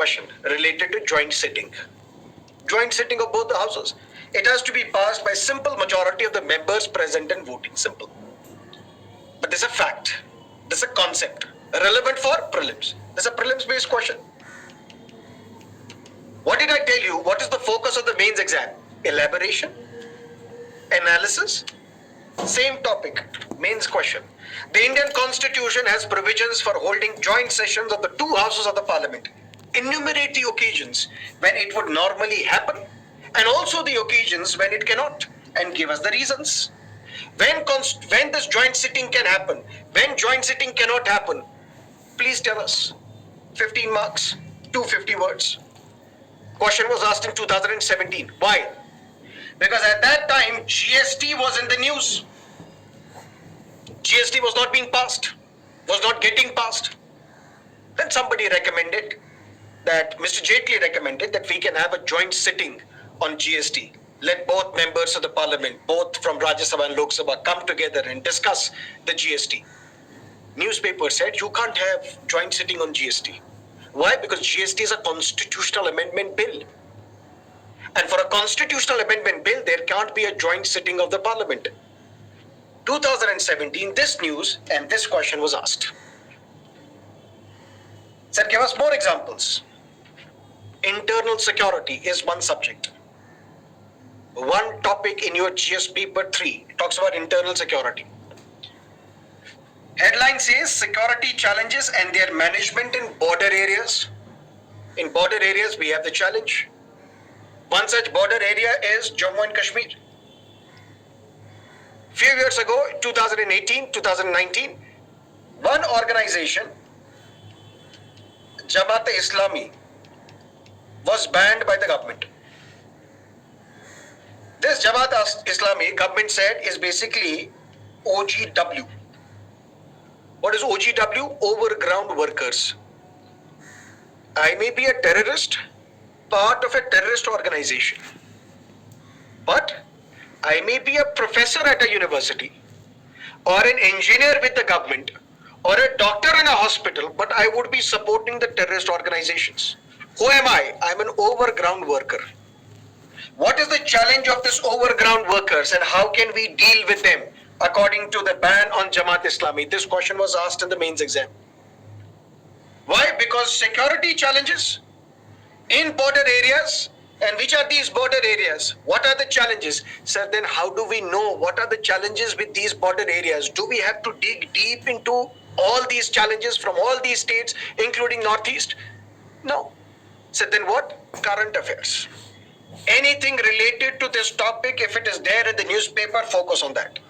question related to joint sitting. Joint sitting of both the houses. It has to be passed by simple majority of the members present and voting. Simple. But there's a fact. There's a concept relevant for prelims. There's a prelims based question. What did I tell you? What is the focus of the mains exam? Elaboration, analysis, same topic, mains question. The Indian Constitution has provisions for holding joint sessions of the two houses of the parliament. Enumerate the occasions when it would normally happen and also the occasions when it cannot, and give us the reasons. When this joint sitting can happen, when joint sitting cannot happen, please tell us. 15 marks, 250 words. Question was asked in 2017. Why? Because at that time, GST was in the news. GST was not being passed, was not getting passed. Then somebody recommended that, Mr. Jaitley recommended that we can have a joint sitting on GST. Let both members of the parliament, both from Rajya Sabha and Lok Sabha, come together and discuss the GST. Newspaper said you can't have joint sitting on GST. Why? Because GST is a constitutional amendment bill. And for a constitutional amendment bill, there can't be a joint sitting of the parliament. 2017, this news and this question was asked. Sir, give us more examples. Internal security is one subject. One topic in your GS paper 3 talks about internal security. Headline says security challenges and their management in border areas. In border areas, we have the challenge. One such border area is Jammu and Kashmir. Few years ago, 2018, 2019, one organization, Jamaat-e-Islami, was banned by the government. This Jamaat-e-Islami, government said, is basically OGW. What is OGW? Overground workers. I may be a terrorist, part of a terrorist organization, but I may be a professor at a university or an engineer with the government or a doctor in a hospital, but I would be supporting the terrorist organizations. Who am I? I'm an overground worker. What is the challenge of this overground workers and how can we deal with them according to the ban on Jamaat-Islami? This question was asked in the mains exam. Why? Because security challenges in border areas. And which are these border areas? What are the challenges? Sir, then how do we know what are the challenges with these border areas? Do we have to dig deep into all these challenges from all these states, including Northeast? No. So then what? Current affairs. Anything related to this topic, if it is there in the newspaper, focus on that.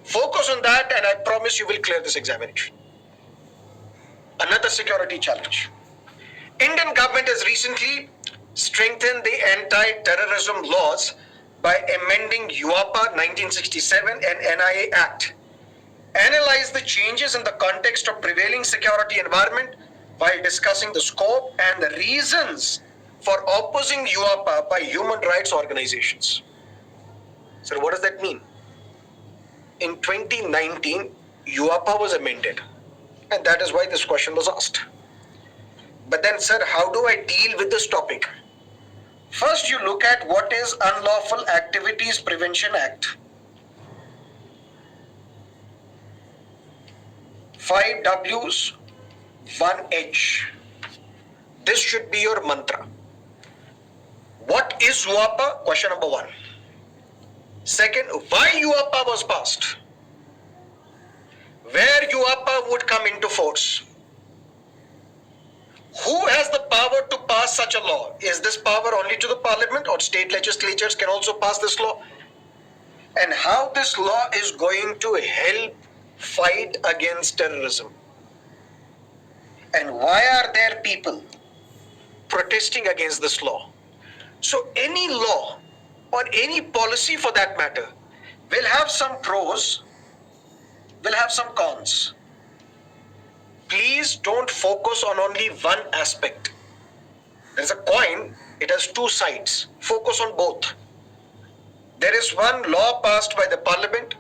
Focus on that and I promise you will clear this examination. Another security challenge. Indian government has recently strengthened the anti-terrorism laws by amending UAPA 1967 and NIA Act. Analyze the changes in the context of prevailing security environment while discussing the scope and the reasons for opposing UAPA by human rights organizations. So what does that mean? In 2019, UAPA was amended, and that is why this question was asked. But then, sir, how do I deal with this topic? First, you look at what is Unlawful Activities Prevention Act. 5 W's, 1 H. This should be your mantra. What is UAPA? Question number 1. Second, why UAPA was passed? Where UAPA would come into force? Who has the power to pass such a law? Is this power only to the parliament or state legislatures can also pass this law? And how this law is going to help fight against terrorism? And why are there people protesting against this law? So any law or any policy for that matter will have some pros, will have some cons. Please don't focus on only one aspect. There's a coin, it has two sides. Focus on both. There is one law passed by the parliament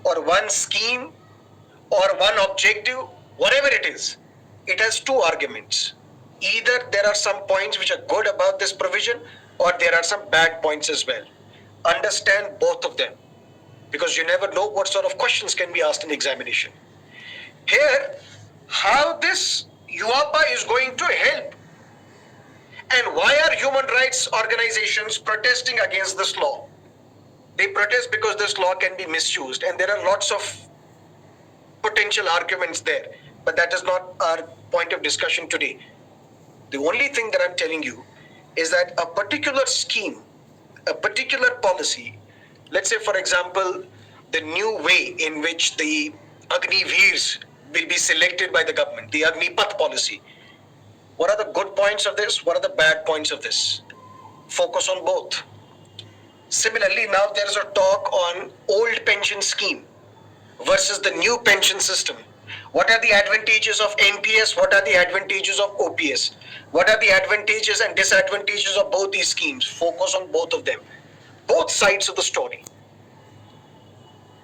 or one scheme or one objective, whatever it is. It has two arguments. Either there are some points which are good about this provision, or there are some bad points as well. Understand both of them, because you never know what sort of questions can be asked in examination. Here, how this UAPA is going to help, and why are human rights organizations protesting against this law? They protest because this law can be misused, and there are lots of potential arguments there, but that is not our point of discussion today. The only thing that I'm telling you is that a particular scheme, a particular policy, let's say for example, the new way in which the Agniveers will be selected by the government, the Agnipath policy. What are the good points of this? What are the bad points of this? Focus on both. Similarly, now there is a talk on old pension scheme versus the new pension system. What are the advantages of NPS? What are the advantages of OPS? What are the advantages and disadvantages of both these schemes? Focus on both of them, both sides of the story.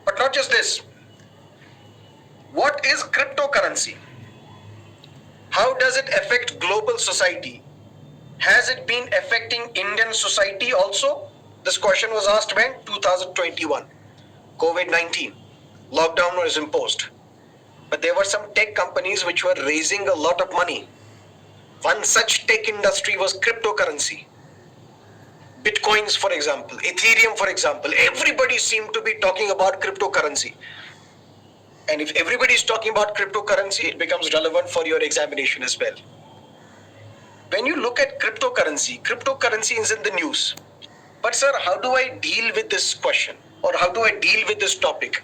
But not just this. What is cryptocurrency? How does it affect global society? Has it been affecting Indian society also? This question was asked when? 2021. COVID-19. Lockdown was imposed. But there were some tech companies which were raising a lot of money. One such tech industry was cryptocurrency. Bitcoins, for example, Ethereum, for example. Everybody seemed to be talking about cryptocurrency. And if everybody is talking about cryptocurrency, it becomes relevant for your examination as well. When you look at cryptocurrency is in the news. But sir, how do I deal with this question? Or how do I deal with this topic?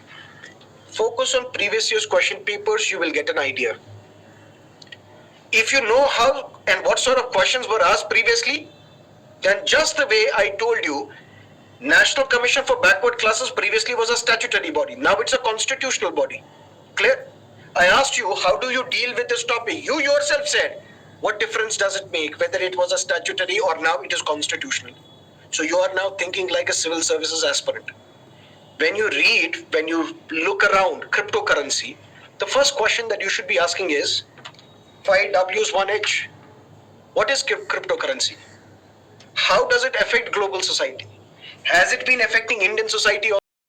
Focus on previous year's question papers, you will get an idea. If you know how and what sort of questions were asked previously, then just the way I told you, National Commission for Backward Classes previously was a statutory body. Now it's a constitutional body. Clear? I asked you, how do you deal with this topic? You yourself said, what difference does it make whether it was a statutory or now it is constitutional? So you are now thinking like a civil services aspirant. When you read, when you look around cryptocurrency, the first question that you should be asking is, 5Ws 1H. What is cryptocurrency? How does it affect global society? Has it been affecting Indian society